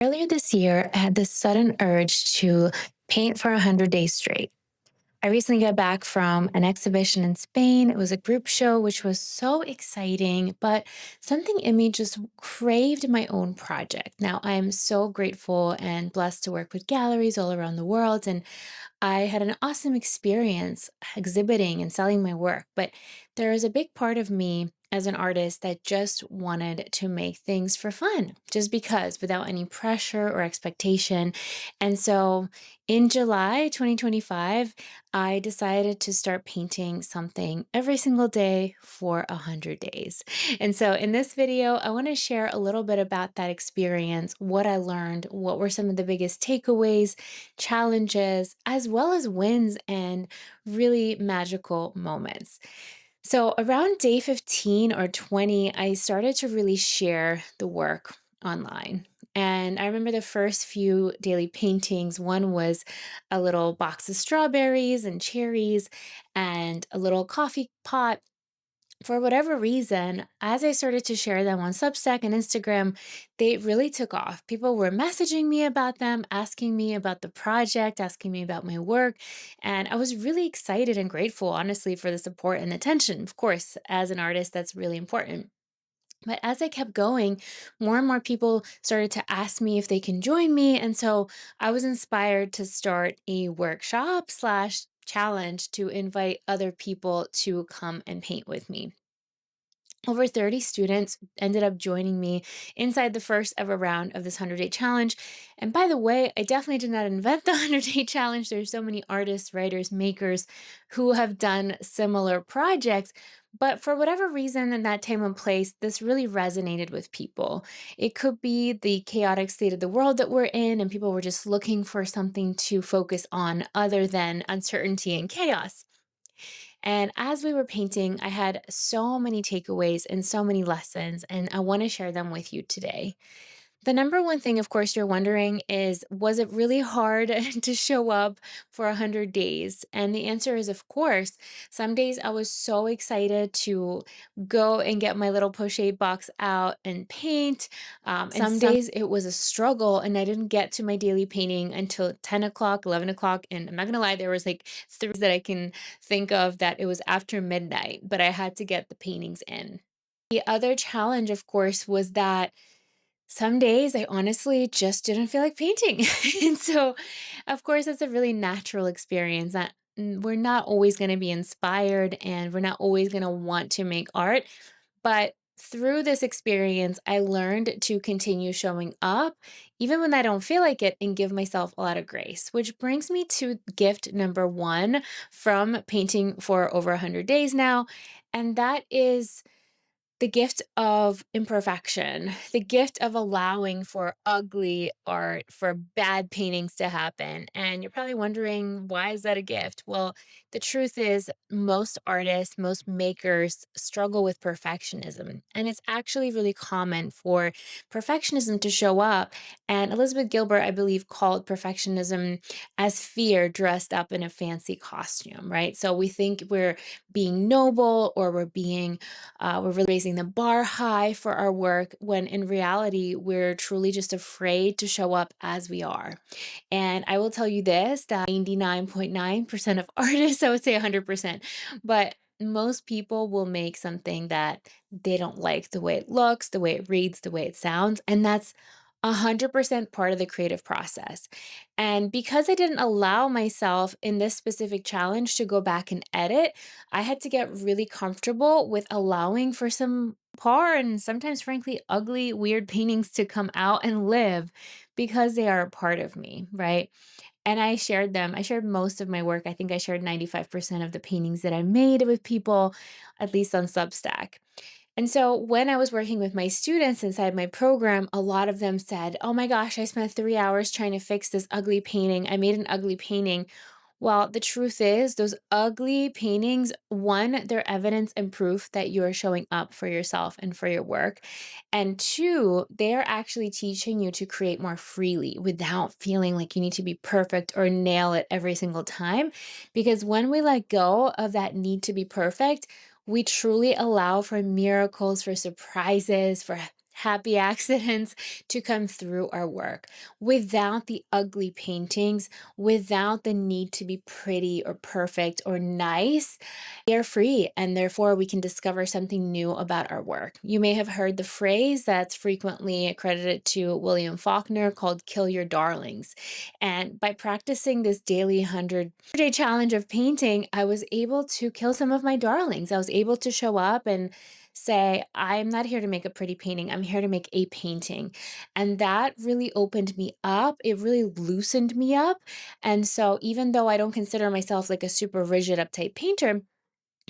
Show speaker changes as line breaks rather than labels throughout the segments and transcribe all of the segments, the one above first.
Earlier this year, I had this sudden urge to paint for 100 days straight. I recently got back from an exhibition in Spain. It was a group show, which was so exciting, but something in me just craved my own project. Now, I am so grateful and blessed to work with galleries all around the world, and I had an awesome experience exhibiting and selling my work, but there is a big part of me as an artist that just wanted to make things for fun, just because without any pressure or expectation. And so in July 2025, I decided to start painting something every single day for 100 days. And so in this video, I want to share a little bit about that experience, what I learned, what were some of the biggest takeaways, challenges, as well as wins and really magical moments. So, around day 15 or 20, I started to really share the work online. And I remember the first few daily paintings. One was a little box of strawberries and cherries and a little coffee pot. For whatever reason, as I started to share them on Substack and Instagram, they really took off. People were messaging me about them, asking me about the project, asking me about my work. And I was really excited and grateful, honestly, for the support and attention. Of course, as an artist, that's really important. But as I kept going, more and more people started to ask me if they can join me. And so I was inspired to start a workshop slash challenge to invite other people to come and paint with me. Over 30 students ended up joining me inside the first ever round of this 100-day challenge. And by the way, I definitely did not invent the 100-day challenge. There's so many artists, writers, makers who have done similar projects. But for whatever reason, in that time and place, this really resonated with people. It could be the chaotic state of the world that we're in, and people were just looking for something to focus on other than uncertainty and chaos. And as we were painting, I had so many takeaways and so many lessons, and I want to share them with you today. The number one thing, of course, you're wondering is, was it really hard to show up for 100 days? And the answer is, of course. Some days I was so excited to go and get my little pochette box out and paint. And some days it was a struggle, and I didn't get to my daily painting until 10 o'clock, 11 o'clock. And I'm not going to lie, there was like three that I can think of that it was after midnight, but I had to get the paintings in. The other challenge, of course, was that some days I honestly just didn't feel like painting. And so, of course, it's a really natural experience that we're not always going to be inspired and we're not always going to want to make art. But through this experience, I learned to continue showing up even when I don't feel like it and give myself a lot of grace, which brings me to gift number one from painting for over 100 days now. And that is the gift of imperfection, the gift of allowing for ugly art, for bad paintings to happen. And you're probably wondering, why is that a gift? Well, the truth is, most artists, most makers struggle with perfectionism. And it's actually really common for perfectionism to show up. And Elizabeth Gilbert, I believe, called perfectionism as fear dressed up in a fancy costume, right? So we think we're being noble or we're really raising the bar high for our work when in reality, we're truly just afraid to show up as we are. And I will tell you this, that 99.9% of artists, I would say 100%, but most people will make something that they don't like the way it looks, the way it reads, the way it sounds. And that's 100% part of the creative process. And because I didn't allow myself in this specific challenge to go back and edit, I had to get really comfortable with allowing for some poor and sometimes, frankly, ugly, weird paintings to come out and live because they are a part of me, right? And I shared them. I shared most of my work. I think I shared 95% of the paintings that I made with people, at least on Substack. And so when I was working with my students inside my program, a lot of them said, "Oh my gosh, I spent 3 hours trying to fix this ugly painting. I made an ugly painting." Well, the truth is, those ugly paintings, one, they're evidence and proof that you are showing up for yourself and for your work. And two, they're actually teaching you to create more freely without feeling like you need to be perfect or nail it every single time. Because when we let go of that need to be perfect, we truly allow for miracles, for surprises, for happy accidents to come through our work without the ugly paintings, without the need to be pretty or perfect or nice. They are free, and therefore we can discover something new about our work. You may have heard the phrase that's frequently accredited to William Faulkner called kill your darlings. And by practicing this daily 100-day challenge of painting, I was able to kill some of my darlings. I was able to show up and say, I'm not here to make a pretty painting. I'm here to make a painting. And that really opened me up. It really loosened me up. And so, even though I don't consider myself like a super rigid, uptight painter,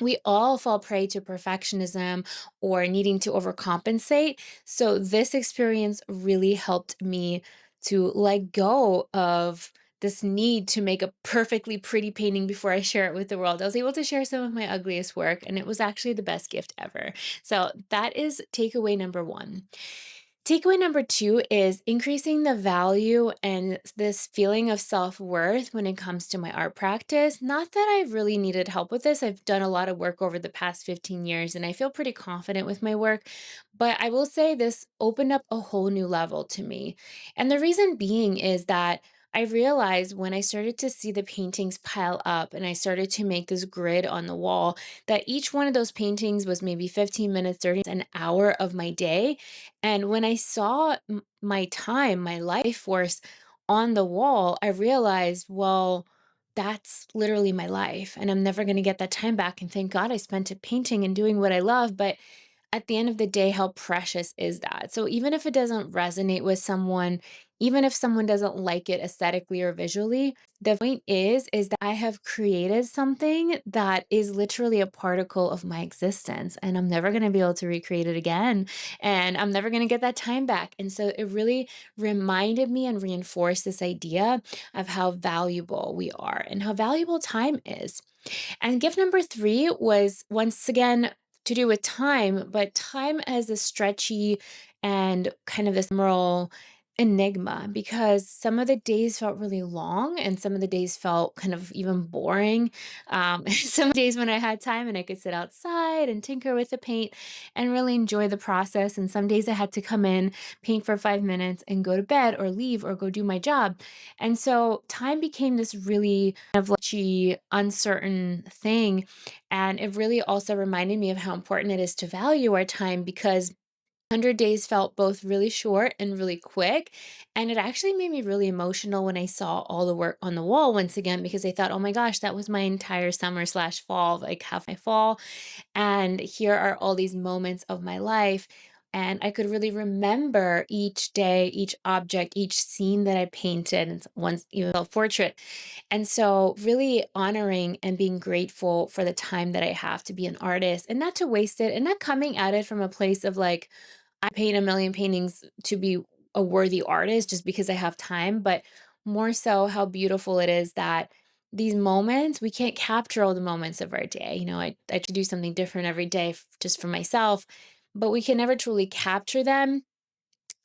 we all fall prey to perfectionism or needing to overcompensate. So, this experience really helped me to let go of this need to make a perfectly pretty painting before I share it with the world. I was able to share some of my ugliest work, and it was actually the best gift ever. So, that is takeaway number one. Takeaway number two is increasing the value and this feeling of self worth when it comes to my art practice. Not that I've really needed help with this. I've done a lot of work over the past 15 years and I feel pretty confident with my work. But I will say this opened up a whole new level to me. And the reason being is that I realized when I started to see the paintings pile up and I started to make this grid on the wall that each one of those paintings was maybe 15 minutes, 30 minutes, an hour of my day. And when I saw my time, my life force on the wall, I realized, well, that's literally my life. And I'm never going to get that time back. And thank God I spent it painting and doing what I love. But at the end of the day, how precious is that? So even if it doesn't resonate with someone, even if someone doesn't like it aesthetically or visually, the point is that I have created something that is literally a particle of my existence and I'm never going to be able to recreate it again and I'm never going to get that time back. And so it really reminded me and reinforced this idea of how valuable we are and how valuable time is. And gift number three was once again to do with time, but time as a stretchy and kind of this moral enigma because some of the days felt really long and some of the days felt kind of even boring. Some days when I had time and I could sit outside and tinker with the paint and really enjoy the process. And some days I had to come in, paint for 5 minutes and go to bed or leave or go do my job. And so time became this really kind of like uncertain thing. And it really also reminded me of how important it is to value our time because 100 days felt both really short and really quick. And it actually made me really emotional when I saw all the work on the wall once again, because I thought, oh my gosh, that was my entire summer slash fall, like half my fall. And here are all these moments of my life. And I could really remember each day, each object, each scene that I painted, and once even self portrait. And so, really honoring and being grateful for the time that I have to be an artist and not to waste it and not coming at it from a place of like, I paint a million paintings to be a worthy artist just because I have time, but more so how beautiful it is that these moments, we can't capture all the moments of our day. I try to do something different every day just for myself, but we can never truly capture them.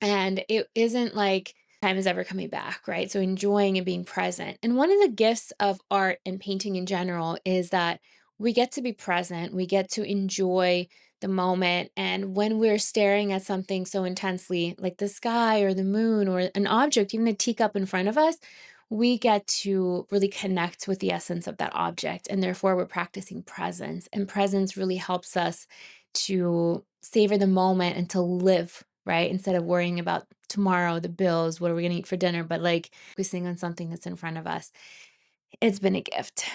And it isn't like time is ever coming back, right? So enjoying and being present. And one of the gifts of art and painting in general is that we get to be present, we get to enjoy the moment. And when we're staring at something so intensely, like the sky or the moon or an object, even a teacup in front of us, we get to really connect with the essence of that object. And therefore, we're practicing presence. And presence really helps us to savor the moment and to live, right? Instead of worrying about tomorrow, the bills, what are we going to eat for dinner, but like focusing on something that's in front of us. It's been a gift.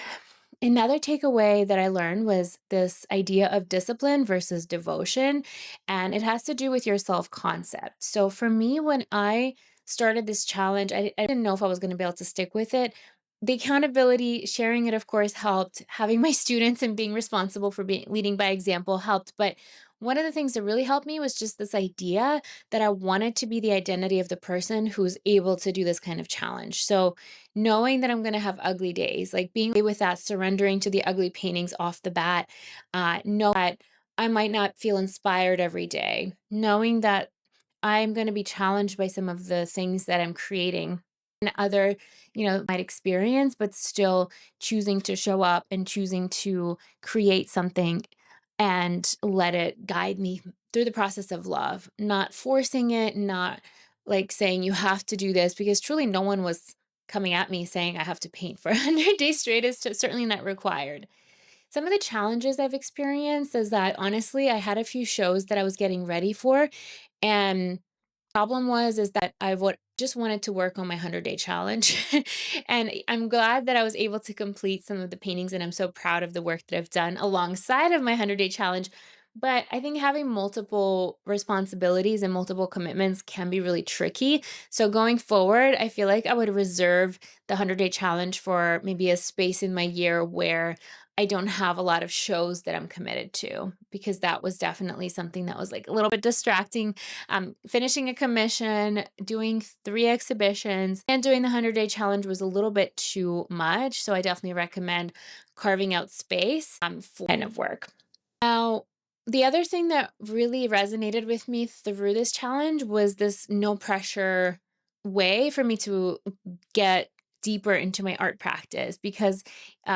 Another takeaway that I learned was this idea of discipline versus devotion, and it has to do with your self concept. So, for me, when I started this challenge, I didn't know if I was going to be able to stick with it. The accountability, sharing it, of course, helped. Having my students and being responsible for being leading by example helped. But one of the things that really helped me was just this idea that I wanted to be the identity of the person who's able to do this kind of challenge. So, knowing that I'm going to have ugly days, like being okay with that, surrendering to the ugly paintings off the bat, know that I might not feel inspired every day, knowing that I'm going to be challenged by some of the things that I'm creating and other, might experience, but still choosing to show up and choosing to create something and let it guide me through the process of love, not forcing it, not like saying you have to do this, because truly no one was coming at me saying I have to paint for 100 days straight. Is certainly not required. Some of the challenges I've experienced is that honestly, I had a few shows that I was getting ready for, and problem was is that I would just wanted to work on my 100-day challenge. And I'm glad that I was able to complete some of the paintings, and I'm so proud of the work that I've done alongside of my 100-day challenge. But I think having multiple responsibilities and multiple commitments can be really tricky. So going forward, I feel like I would reserve the 100-day challenge for maybe a space in my year where I don't have a lot of shows that I'm committed to, because that was definitely something that was like a little bit distracting. Finishing a commission, doing 3 exhibitions, and doing the 100-day challenge was a little bit too much, so I definitely recommend carving out space, for kind of work. Now, the other thing that really resonated with me through this challenge was this no pressure way for me to get deeper into my art practice, because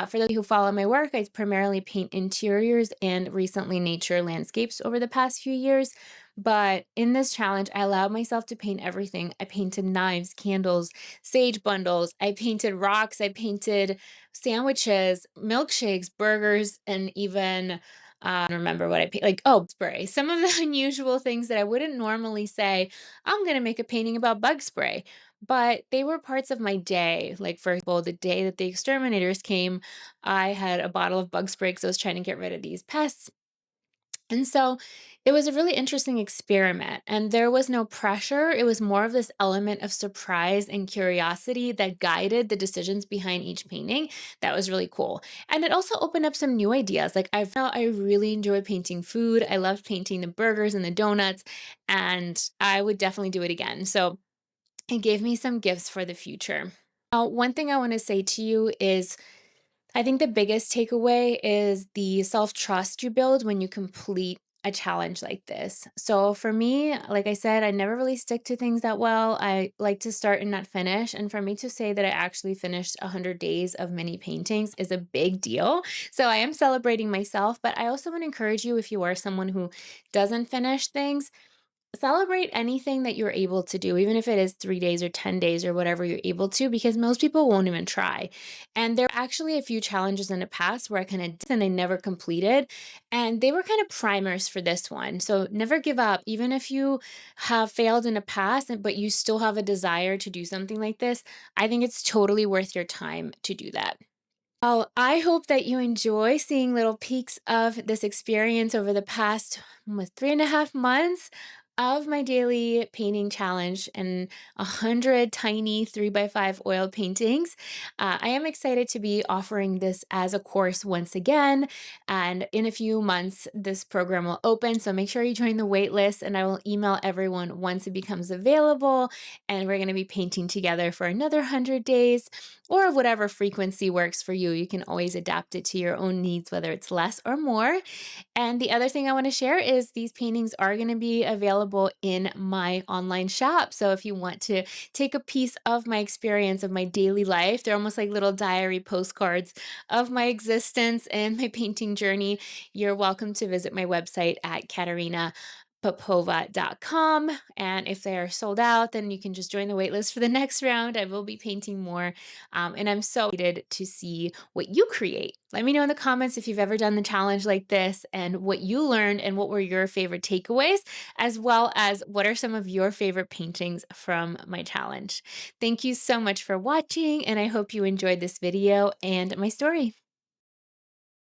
for those who follow my work, I primarily paint interiors and recently nature landscapes over the past few years. But in this challenge, I allowed myself to paint everything. I painted knives, candles, sage bundles. I painted rocks. I painted sandwiches, milkshakes, burgers, and even remember what I paint like, oh, spray. Some of the unusual things that I wouldn't normally say, I'm gonna make a painting about bug spray. But they were parts of my day. Like, for example, the day that the exterminators came, I had a bottle of bug spray because I was trying to get rid of these pests. And so it was a really interesting experiment, and there was no pressure. It was more of this element of surprise and curiosity that guided the decisions behind each painting. That was really cool. And it also opened up some new ideas. Like, I felt I really enjoy painting food. I loved painting the burgers and the donuts, and I would definitely do it again. So it gave me some gifts for the future. One thing I want to say to you is I think the biggest takeaway is the self trust you build when you complete a challenge like this. So for me, like I said, I never really stick to things that well. I like to start and not finish. And for me to say that I actually finished 100 days of mini paintings is a big deal. So I am celebrating myself, but I also want to encourage you, if you are someone who doesn't finish things, celebrate anything that you're able to do, even if it is 3 days or 10 days or whatever you're able to, because most people won't even try. And there are actually a few challenges in the past where I kind of did and I never completed. And they were kind of primers for this one. So never give up, even if you have failed in the past, but you still have a desire to do something like this. I think it's totally worth your time to do that. Oh, I hope that you enjoy seeing little peeks of this experience over the past almost 3.5 months of my daily painting challenge and 100 tiny 3x5 oil paintings. I am excited to be offering this as a course once again. And in a few months, this program will open. So make sure you join the wait list, and I will email everyone once it becomes available. And we're going to be painting together for another 100 days, or whatever frequency works for you. You can always adapt it to your own needs, whether it's less or more. And the other thing I want to share is these paintings are going to be available in my online shop. So if you want to take a piece of my experience of my daily life, they're almost like little diary postcards of my existence and my painting journey. You're welcome to visit my website at katarina.popova.com. And if they are sold out, then you can just join the waitlist for the next round. I will be painting more. And I'm so excited to see what you create. Let me know in the comments if you've ever done the challenge like this and what you learned and what were your favorite takeaways, as well as what are some of your favorite paintings from my challenge. Thank you so much for watching, and I hope you enjoyed this video and my story.